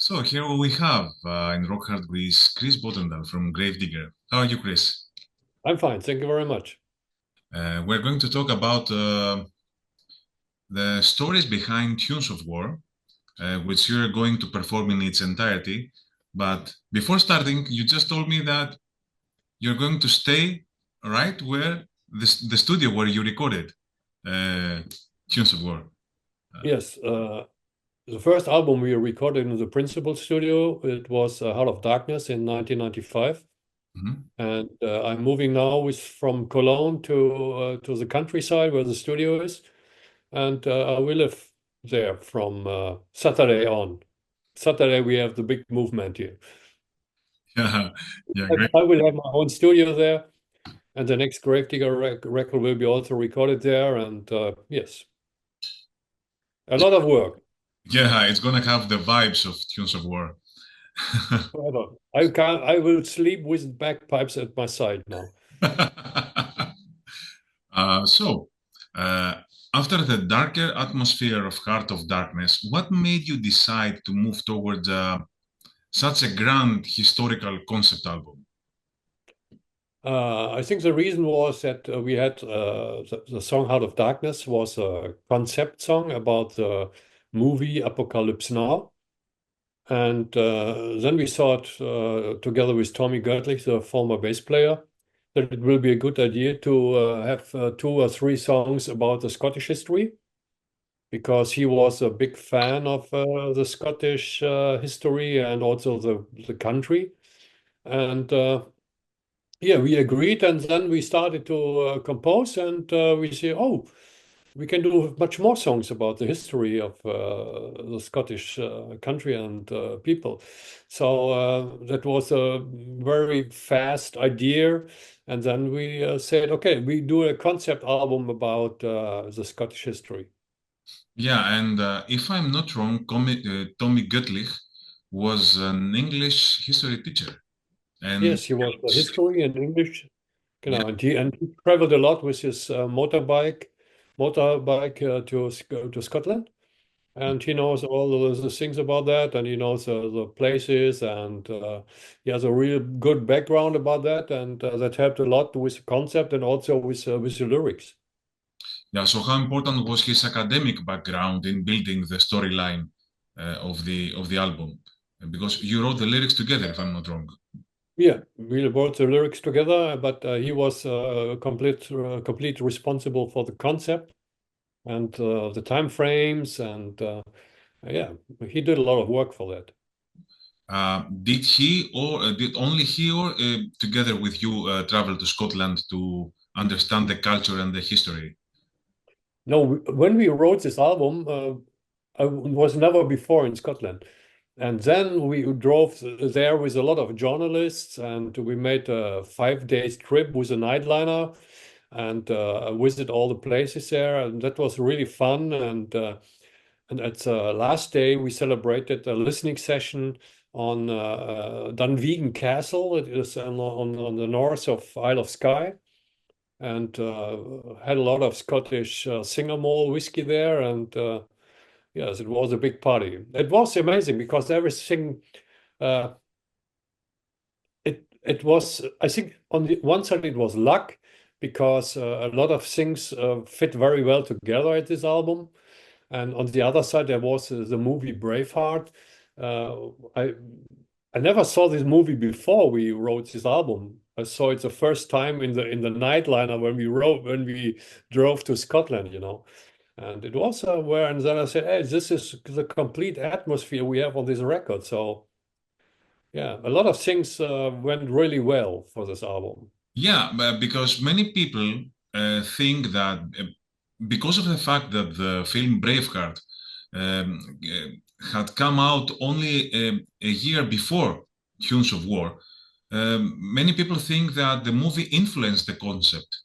So here we have in Rock Hard Greece, Chris Boltendahl from Digger. How are you, Chris? I'm fine, thank you very much. We're going to talk about the stories behind Tunes of War, which you're going to perform in its entirety. But before starting, you just told me that you're going to stay right where the studio where you recorded uh, Tunes of War. Yes, the first album we recorded in the Principal Studio, it was Heart of Darkness in 1995. Mhm. And I'm moving now from Cologne to the countryside where the studio is. And I will live there from Saturday on. Saturday, we have the big movement here. Yeah, yeah, I great. I will have my own studio there. And the next Gravedigger record will be also recorded there. And yes, a lot of work. Yeah, it's gonna have the vibes of Tunes of War. Forever. I will sleep with bagpipes at my side now. So, uh, after the darker atmosphere of Heart of Darkness, what made you decide to move towards such a grand historical concept album? I think the reason was that we had the song Heart of Darkness was a concept song about the movie Apocalypse Now. And then we thought, together with Tommy Gertlich, the former bass player, that it will be a good idea to have two or three songs about the Scottish history, because he was a big fan of the Scottish history and also the country. And yeah, we agreed, and then we started to compose, and we say, oh, we can do much more songs about the history of the Scottish country and people. So that was a very fast idea. And then we said, okay, we do a concept album about the Scottish history. Yeah, and if I'm not wrong, Tommy Guttlich was an English history teacher, and Yes, he was a history and English, yeah, and he traveled a lot with his motorbike to Scotland. And he knows all the things about that, and he knows the places, and he has a real good background about that, and that helped a lot with the concept and also with the lyrics. yeah. So, how important was his academic background in building the storyline of the album? Because you wrote the lyrics together, if I'm not wrong. Yeah, we wrote the lyrics together, but he was complete responsible for the concept and the time frames, and yeah, he did a lot of work for that. Did he or did only he or together with you travel to Scotland to understand the culture and the history? No, when we wrote this album, I was never before in Scotland. And then we drove there with a lot of journalists, and we made a 5 days trip with a nightliner and visit all the places there. And that was really fun. And at the last day, we celebrated a listening session on Dunvegan Castle. It is on the north of Isle of Skye, and had a lot of Scottish single malt whiskey there. And yes, it was a big party. It was amazing because everything uh, it was. I think on the one side it was luck because a lot of things fit very well together at this album, and on the other side there was the movie Braveheart. Uh, I I never saw this movie before we wrote this album. I saw it the first time in the nightliner when we drove to Scotland, And it was where, and then I said, hey, this is the complete atmosphere we have on this record. So yeah, a lot of things went really well for this album. Yeah, but because many people think that because of the fact that the film Braveheart had come out only a year before Tunes of War, many people think that the movie influenced the concept.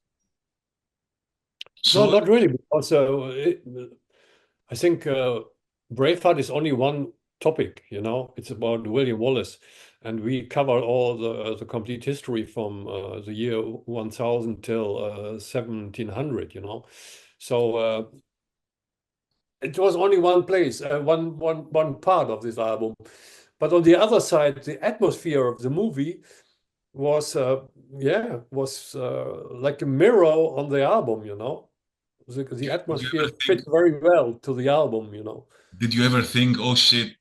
No, So not really, because I think Braveheart is only one topic, It's about William Wallace, and we cover all the complete history from the year 1000 till 1700, So it was only one place, one part of this album. But on the other side, the atmosphere of the movie was like a mirror on the album, you know. The Did you atmosphere ever fit think? very well to the album, you know. Did you ever think, oh shit,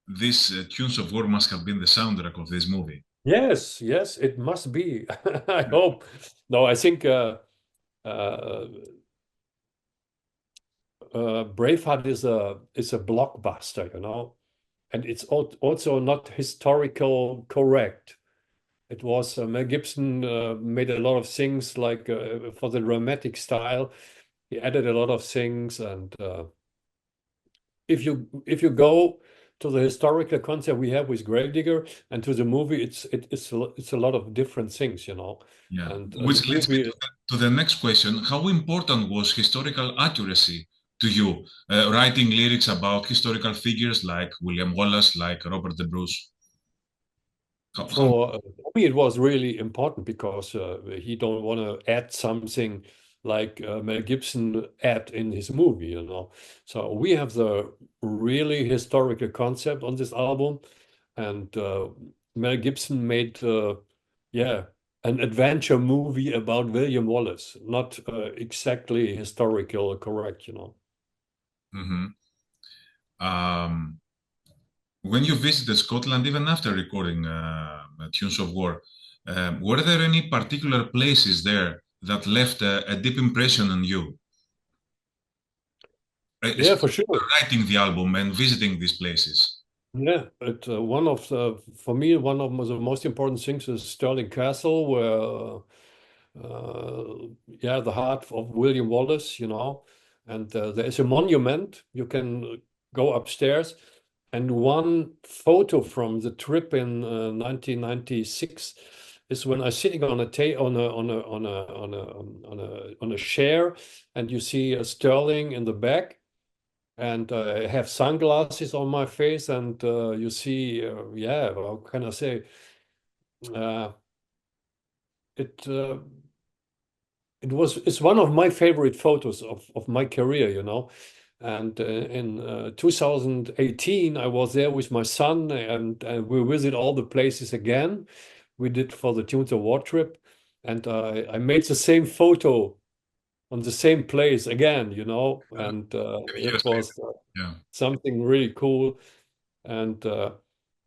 this Tunes of War must have been the soundtrack of this movie? Yes, yes, it must be. I hope. No, I think uh, Braveheart is a blockbuster, you know, and it's also not historical correct. It was Mel Gibson made a lot of things like for the dramatic style. He added a lot of things, and if you go to the historical concept we have with Gravedigger and to the movie, it's a lot of different things, you know. Yeah, And the which leads me movie, to the next question. How important was historical accuracy to you, writing lyrics about historical figures like William Wallace, like Robert the Bruce? How for me, it was really important because he don't want to add something like Mel Gibson add in his movie, you know. So we have the really historical concept on this album, and Mel Gibson made, yeah, an adventure movie about William Wallace, not exactly historical correct, you know. Mhm. um, when you visited Scotland, even after recording Tunes of War, were there any particular places there that left a deep impression on you, Yeah, especially for sure. writing the album and visiting these places? Yeah, one of the, for me, one of the most important things is Stirling Castle, where, yeah, the heart of William Wallace, you know, and there is a monument. You can go upstairs, and one photo from the trip in 1996 is when I'm sitting on a ta on a chair, and you see a Stirling in the back, and I have sunglasses on my face, and you see, yeah, how can I say, uh, it it's one of my favorite photos of my career, you know. And in 2018, I was there with my son, and we visit all the places again. We did for the Tunes Award trip, and I made the same photo on the same place again, you know, and Years it later. was Yeah. something really cool. And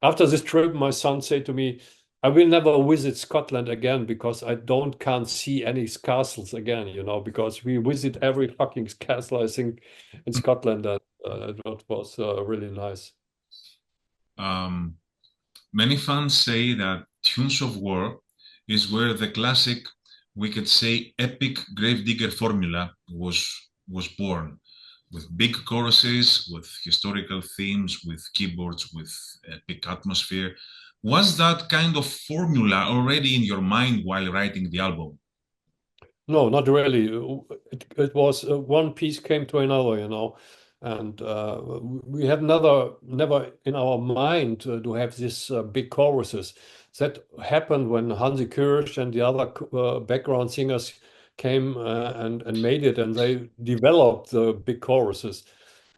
after this trip, my son said to me, I will never visit Scotland again because I don't can't see any castles again, you know, because we visit every fucking castle, I think, in Scotland. And that was really nice. Um, Many fans say that Tunes of War is where the classic, we could say, epic Gravedigger formula was born, with big choruses, with historical themes, with keyboards, with epic atmosphere. Was that kind of formula already in your mind while writing the album? No, not really. It was one piece came to another, you know, and we had never in our mind to have these big choruses. That happened when Hansi Kürsch and the other background singers came and made it, and they developed the big choruses.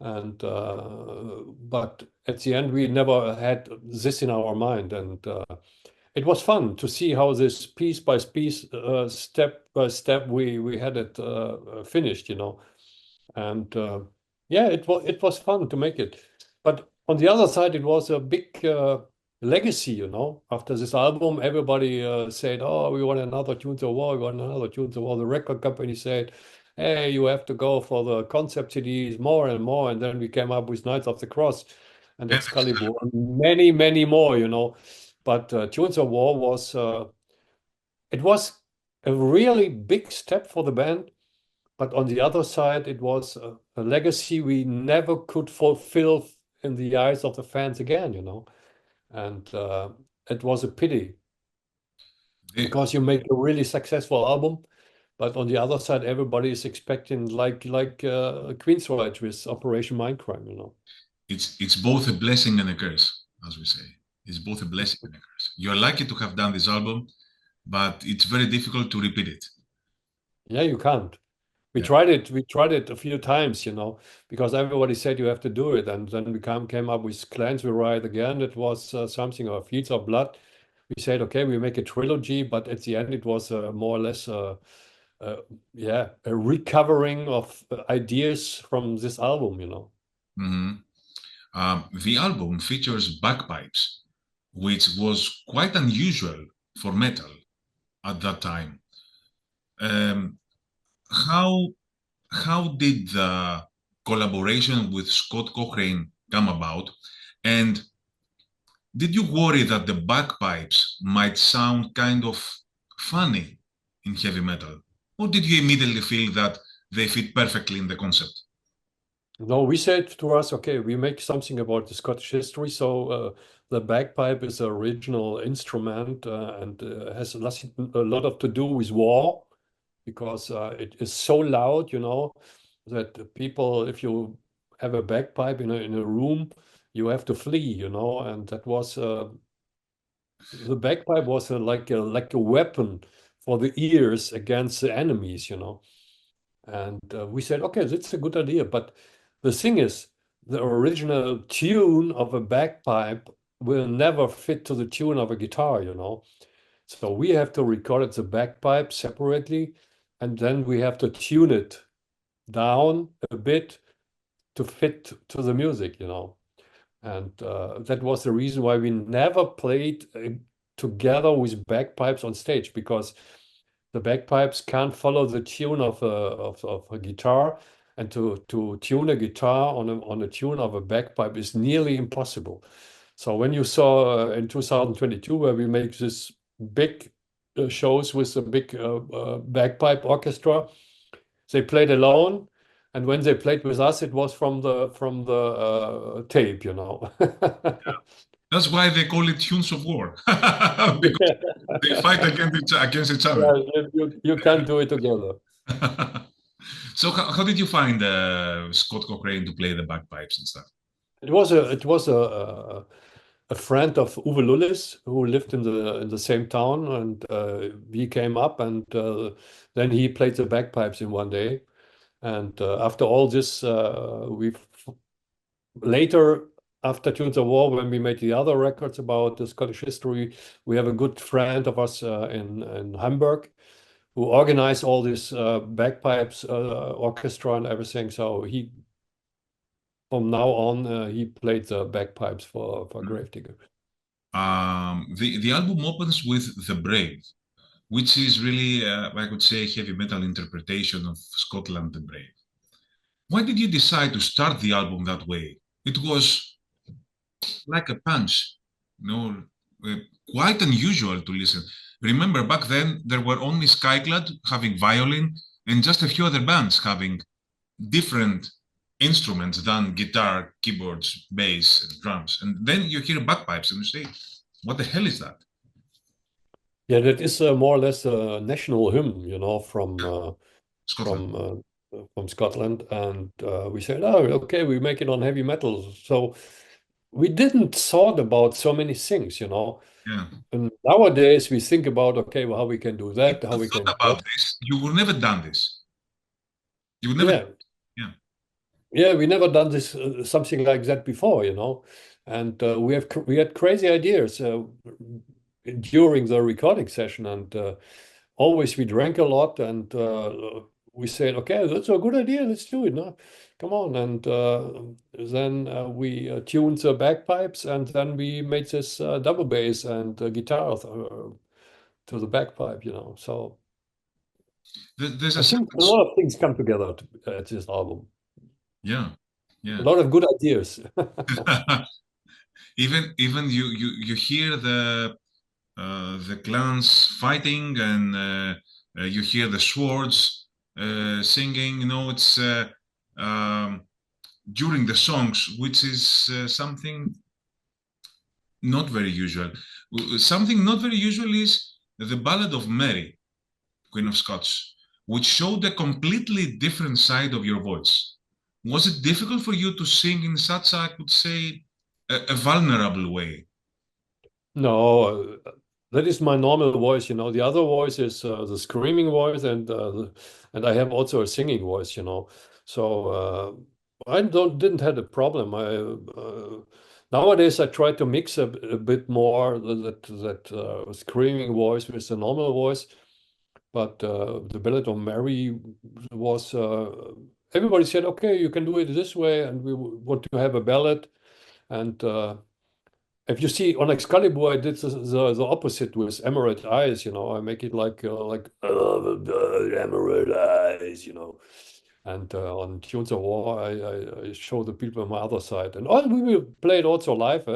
And but at the end, we never had this in our mind, and it was fun to see how this piece by piece, step by step, we had it finished, you know. And yeah, it was fun to make it. But on the other side, it was a big legacy, you know. After this album, everybody said, "Oh, we want another Tunes of War. We want another Tunes of War." The record company said, "Hey, you have to go for the concept CDs more and more." And then we came up with Knights of the Cross and And Excalibur, and many, many more, you know. But Tunes of War was it was a really big step for the band. But on the other side, it was a legacy we never could fulfill in the eyes of the fans again, you know. And it was a pity the, because you make a really successful album, but on the other side, everybody is expecting like Queensrÿche with Operation Mindcrime, you know. it's both a blessing and a curse, as we say. It's both a blessing and a curse. You're lucky to have done this album, but it's very difficult to repeat it. Yeah, you can't. We Yeah. tried it. We tried it a few times, because everybody said you have to do it, and then we came up with Clans We Ride Again. It was something, or Fields of Blood. We said, okay, we make a trilogy, but at the end it was more or less, uh, yeah, a recovering of ideas from this album. Mhm. The album features bagpipes, which was quite unusual for metal at that time. Um, how how did the collaboration with Scott Cochrane come about? And did you worry that the bagpipes might sound kind of funny in heavy metal? Or did you immediately feel that they fit perfectly in the concept? No, we said to us, okay, we make something about the Scottish history. So the bagpipe is an original instrument and has a lot of to do with war because it is so loud, that people, if you have a bagpipe in a room, you have to flee. And that was the bagpipe was like a weapon for the ears against the enemies. And we said, okay, that's a good idea. But the thing is, the original tune of a bagpipe will never fit to the tune of a guitar. So we have to record it, the bagpipe separately, and then we have to tune it down a bit to fit to the music. And that was the reason why we never played together with bagpipes on stage because the bagpipes can't follow the tune of a guitar, and to tune a guitar on a tune of a bagpipe is nearly impossible. So when you saw in 2022 where we make this big shows with a big bagpipe orchestra, they played alone, and when they played with us, it was from the tape. That's why they call it tunes of war, because Yeah, they fight against each other. you can't do it together. So how did you find Scott Cochrane to play the bagpipes and stuff? It was a friend of Uwe Lullis who lived in the same town, and he came up, and then he played the bagpipes in one day. And after all this, we later, after Tunes of War, when we made the other records about the Scottish history, we have a good friend of us in Hamburg who organized all this bagpipes orchestra and everything. So from now on, he played the bagpipes for Gravedigger. The album opens with The Brave, which is really, I could say, heavy metal interpretation of Scotland the Brave. Why did you decide to start the album that way? It was like a punch, you know, uh, quite unusual to listen. Remember, back then there were only Skyclad having violin and just a few other bands having different instruments than guitar, keyboards, bass, and drums. And then you hear bagpipes and you say, what the hell is that? Yeah, that is more or less a national hymn, Scotland. from from Scotland, and we said, oh, okay, we make it on heavy metal. So we didn't thought about so many things. Yeah. And nowadays we think about, okay, well, how we can do If that, how you we can thought do about that. this, you would never done this. You would never, Yeah, yeah. yeah, we never done this something like that before. And we had crazy ideas during the recording session, and always we drank a lot, and we said, okay, that's a good idea, let's do it. No, come on. And then we tuned the bagpipes, and then we made this double bass and guitar to the bagpipe. So There's a I think a sentence, lot of things come together at this album. yeah, A yeah. lot of good ideas. Even you hear the clans fighting and you hear the swords singing. You know, it's during the songs, which is something not very usual. Something not very usual is the Ballad of Mary, Queen of Scots, which showed a completely different side of your voice. Was it difficult for you to sing in such, I could say, a vulnerable way? No, That is my normal voice, you know. The other voice is the screaming voice, and I have also a singing voice, you know. So I didn't have a problem. Nowadays I try to mix a bit more that screaming voice with the normal voice. But the Ballad of Mary was everybody said, okay, you can do it this way, and we want to have a ballad. And if you see on Excalibur, I did the opposite with Emerald Eyes. You know, I make it like Emerald Eyes. You know, and on Tunes of War, I show the people on my other side, and we will play it also live.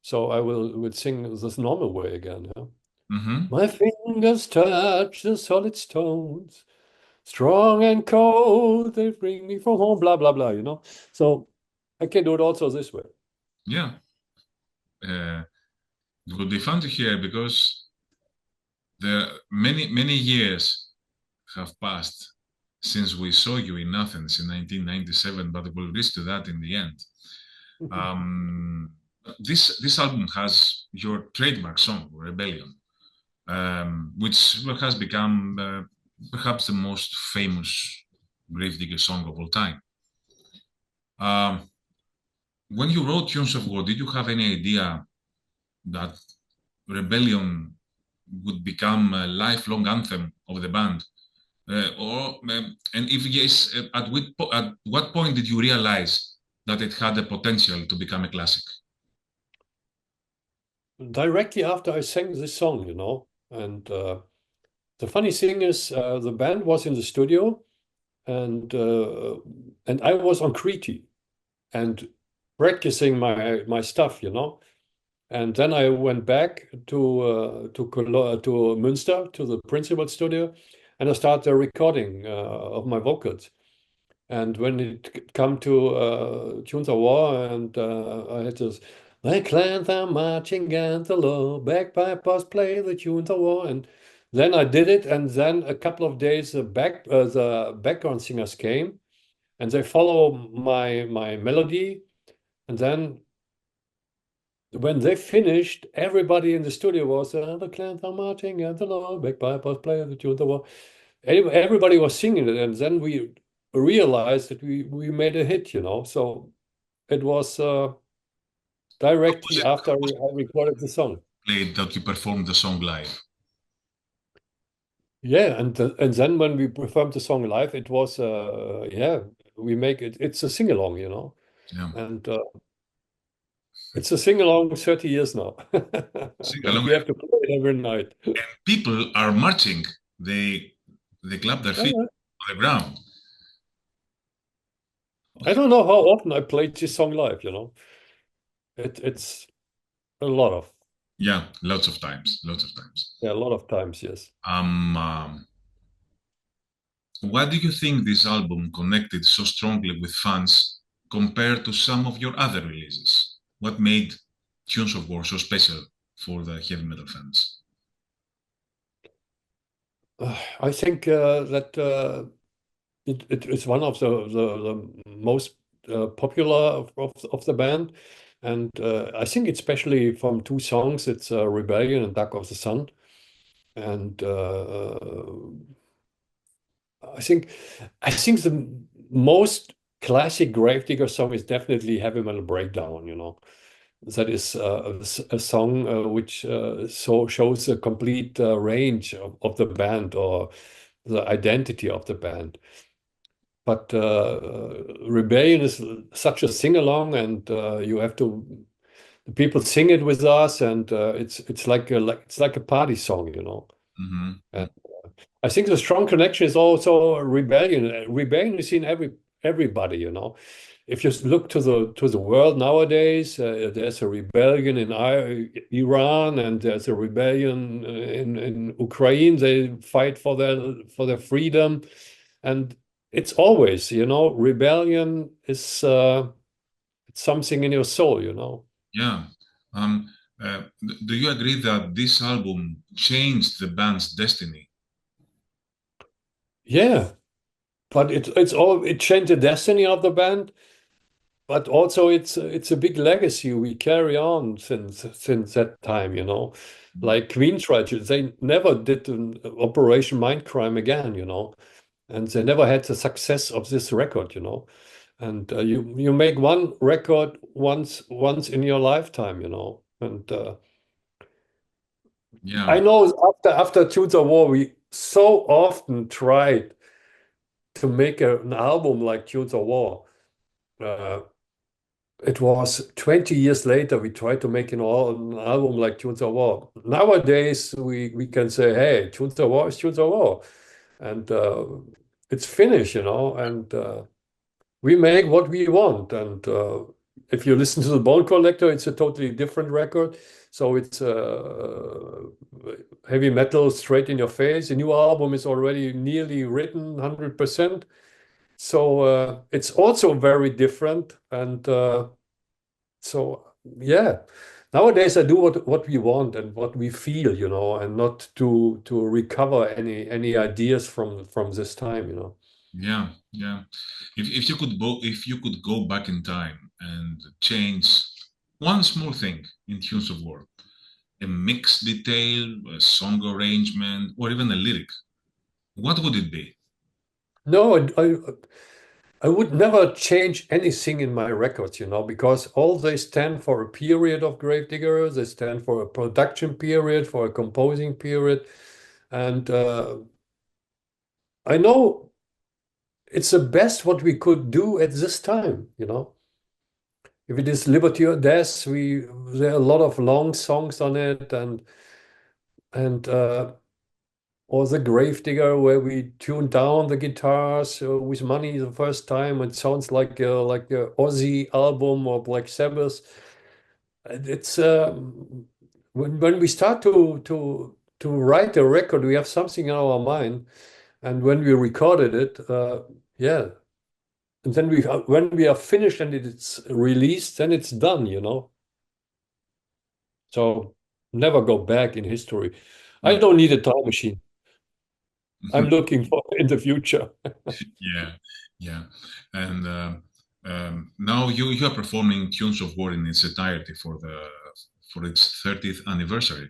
So I will sing this normal way again. Yeah? Mm-hmm. My fingers touch the solid stones, strong and cold. They bring me from home. Blah blah blah. You know, so I can do it also this way. Yeah. It would be fun to hear because there many years have passed since we saw you in Athens in 1997, but we'll reach to that in the end. This album has your trademark song, Rebellion, which has become perhaps the most famous Gravedigger song of all time. When you wrote Tunes of War, did you have any idea that Rebellion would become a lifelong anthem of the band? And if yes, at what point did you realize that it had the potential to become a classic? Directly after I sang this song, you know. And the funny thing is, the band was in the studio, and I was on Crete and practicing my stuff, you know. And then I went back to Münster to the principal studio, and I started the recording of my vocals. And when it come to Tunes of War, and I had this, my clans are marching and the low bagpipers play the tunes of war, and then I did it, and then a couple of days the background singers came, and they follow my melody, and then when they finished, everybody in the studio was the clans are marching and the low bagpipers play the tunes of war. Everybody was singing it, and then we realized that we made a hit, you know. So it was directly after I recorded the song. Played that you performed the song live. Yeah, and then when we performed the song live, it was yeah, we make it. It's a sing along, you know, Yeah. and it's a sing along 30 years now, Sing and along. we have to play it every night. People are marching. They clap their feet Uh, on the ground. I don't know how often I played this song live, you know. It's a lot of Yeah, lots of times, lots of times. yeah, a lot of times, yes. Why do you think this album connected so strongly with fans compared to some of your other releases? What made Tunes of War so special for the heavy metal fans? I think that it is one of the most popular of the band, and I think especially from two songs, it's Rebellion and Dark of the Sun, and I think the most classic Gravedigger song is definitely Heavy Metal Breakdown. You know, that is a song which so shows a complete range of the band or the identity of the band. But Rebellion is such a sing-along, and you have to the people sing it with us, and it's like a party song, you know. Mm-hmm. And I think the strong connection is also Rebellion. Rebellion is in everybody, you know. If you look to the world nowadays, there's a rebellion in Iran, and there's a rebellion in Ukraine. They fight for their freedom, and it's always, you know, rebellion is it's something in your soul, you know. Yeah. Do you agree that this album changed the band's destiny? Yeah, but it changed the destiny of the band. but also it's a big legacy we carry on since that time, you know. Like Queen tried, they never did an Operation Mindcrime again, you know, and they never had the success of this record, you know. And you make one record once in your lifetime, you know. And I Yeah, know after Tunes of War, we so often tried to make an album like Tunes of War. Uh, it was 20 years later we tried to make an album like Tunes of War. Nowadays we can say, hey, Tunes of War is Tunes of War, and it's finished, you know, and we make what we want. And if you listen to the Bone Collector, it's a totally different record. So it's heavy metal straight in your face. The new album is already nearly written 100%. So it's also very different. And so, yeah, nowadays I do what we want and what we feel, you know, and not to recover any ideas from this time, you know. yeah, yeah. If you could go back in time and change one small thing in Tunes of War, a mix detail, a song arrangement, or even a lyric, what would it be? No, I would never change anything in my records, you know, because all they stand for a period of Gravedigger, they stand for a production period, for a composing period. And I know it's the best what we could do at this time, you know. If it is Liberty or Death, there are a lot of long songs on it, and or the Gravedigger where we tune down the guitars with money the first time. It sounds like a Ozzy album or Black Sabbath. It's when we start to write a record, we have something in our mind, and when we recorded it, yeah, and then when we are finished and it's released, then it's done, you know. So never go back in history. I Mm. don't need a time machine. I'm looking for in the future. Yeah, yeah. And now you are performing Tunes of War in its entirety for its 30th anniversary.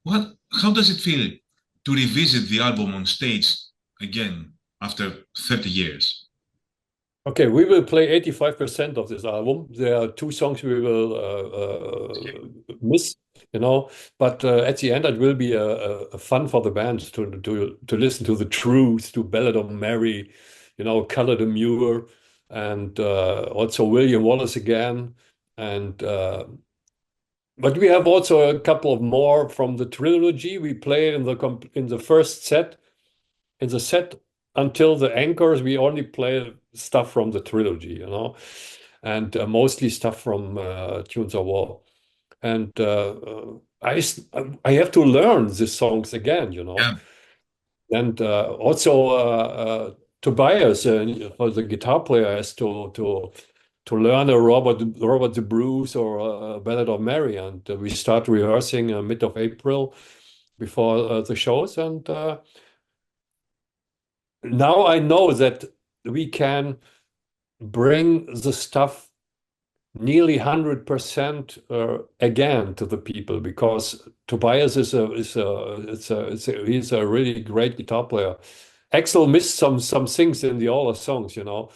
What? How does it feel to revisit the album on stage again after 30 years? Okay, we will play 85% of this album. There are two songs we will miss, you know, but at the end it will be a fun for the band to listen to the Truth, to Ballad of Mary, you know, Color the Mule, and also William Wallace again, and but we have also a couple of more from the trilogy. We play in the first set. In the set until the anchors, we only play stuff from the trilogy, you know, and mostly stuff from Tunes of War. And I have to learn these songs again, you know. Yeah, And also Tobias, the guitar player, has to learn a Robert the Bruce or a Ballad of Mary, and we start rehearsing mid of April before the shows, and now I know that we can bring the stuff nearly 100% again to the people, because Tobias he's a really great guitar player. Axel missed some things in the older songs, you know,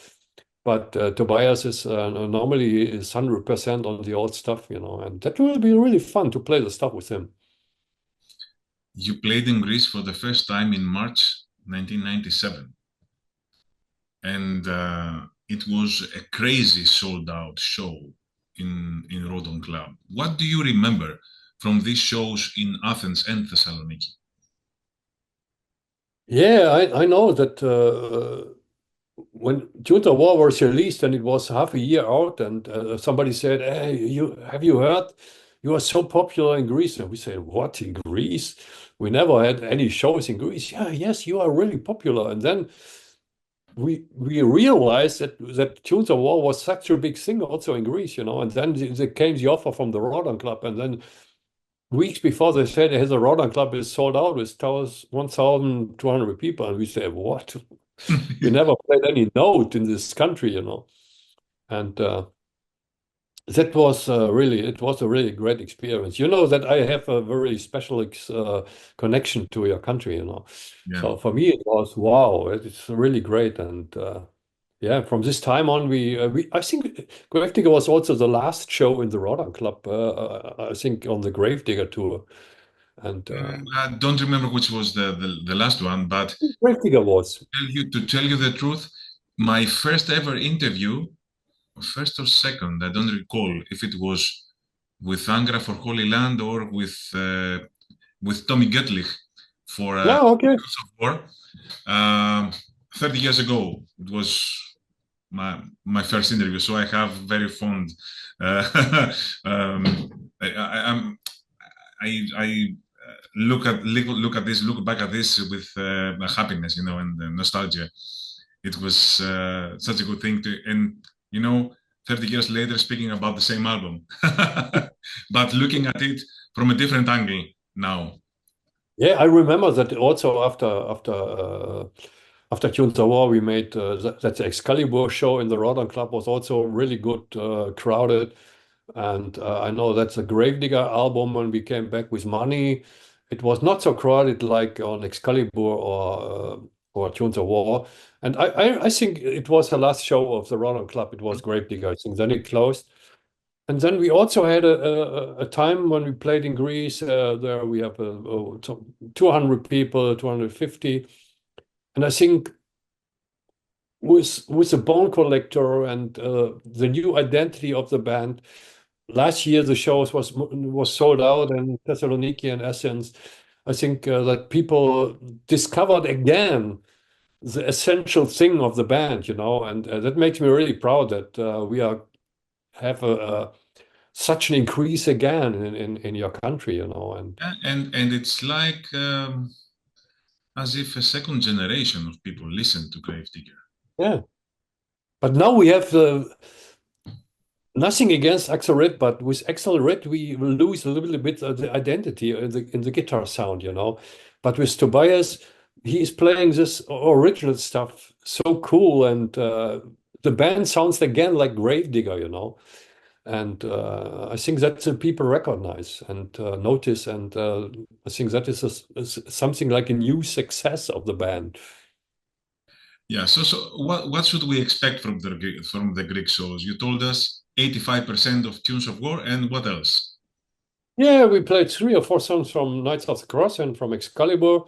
but Tobias is normally is 100% on the old stuff, you know, and that will be really fun to play the stuff with him. you played in Greece for the first time in March 1997, and it was a crazy sold-out show in Rodon Club. What do you remember from these shows in Athens and Thessaloniki? Yeah, I know that when Junta War was released and it was half a year out, and somebody said, "Hey, have you heard? You are so popular in Greece." And we said, "What, in Greece? We never had any shows in Greece." Yeah, yes, you are really popular. And then we realized that Junta War was such a big thing also in Greece, you know. And then there came the offer from the Rodan Club, and then weeks before they said, "Hey, the Rodan Club is sold out with 1,200 people," and we said, "What?" We never played any note in this country, you know. And that was it was a really great experience. You know that I have a very special connection to your country, you know. Yeah. So for me, it was wow, it's really great. And yeah, from this time on, I think Gravedigger was also the last show in the Rotterdam Club. I think on the Gravedigger tour. And I don't remember which was the last one, but Gravedigger was. to tell you the truth, my first ever interview, first or second, I don't recall if it was with Angra for Holy Land or with Tommy Getlich for Yeah, okay. House of War. Um 30 years ago, it was my first interview, so I have very fond. Um, I'm I look back at this with happiness, you know, and nostalgia. It was such a good thing to, and you know, 30 years later, speaking about the same album, but looking at it from a different angle now. Yeah, I remember that also after Tunes of War, we made that the Excalibur show in the Rotterdam Club was also really good, crowded. And I know that's a Gravedigger album when we came back with Money. It was not so crowded like on Excalibur or Tunes of War. And I think it was the last show of the Rotterdam Club. It was Gravedigger, I think. Then it closed. And then we also had a time when we played in Greece. There we have 200 people, 250. And I think with the Bone Collector and the new identity of the band, last year the shows was sold out in Thessaloniki and Athens. I think that people discovered again the essential thing of the band, you know, and that makes me really proud that we have such an increase again in your country, you know. And Yeah, and it's like as if a second generation of people listen to Gravedigger. yeah, but now we have nothing against Axel Red, but with Axel Red we will lose a little bit of the identity in the guitar sound, you know. But with Tobias, he is playing this original stuff so cool, and the band sounds again like Gravedigger, you know. And I think that the people recognize and notice, and I think that is something like a new success of the band. Yeah. So what should we expect from the Greek shows? You told us 85% of Tunes of War, and what else? Yeah, we played 3 or 4 songs from Knights of the Cross and from Excalibur,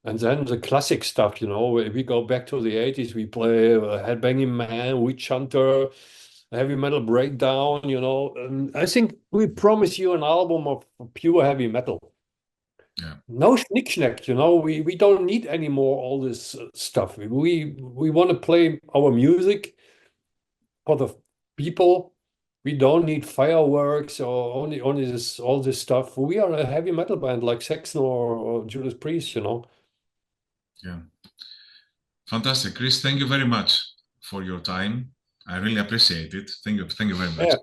and then the classic stuff, you know. We go back to the 80s, we play Headbanging Man, Witch Hunter, Heavy Metal Breakdown, you know. And I think we promise you an album of pure heavy metal. Yeah. No schnick-schnack, you know. We don't need any more all this stuff. We want to play our music for the people. We don't need fireworks or only this all this stuff. We are a heavy metal band like Saxon or Judas Priest, you know. Yeah. Fantastic, Chris. Thank you very much for your time. I really appreciate it. Thank you very much. Yeah.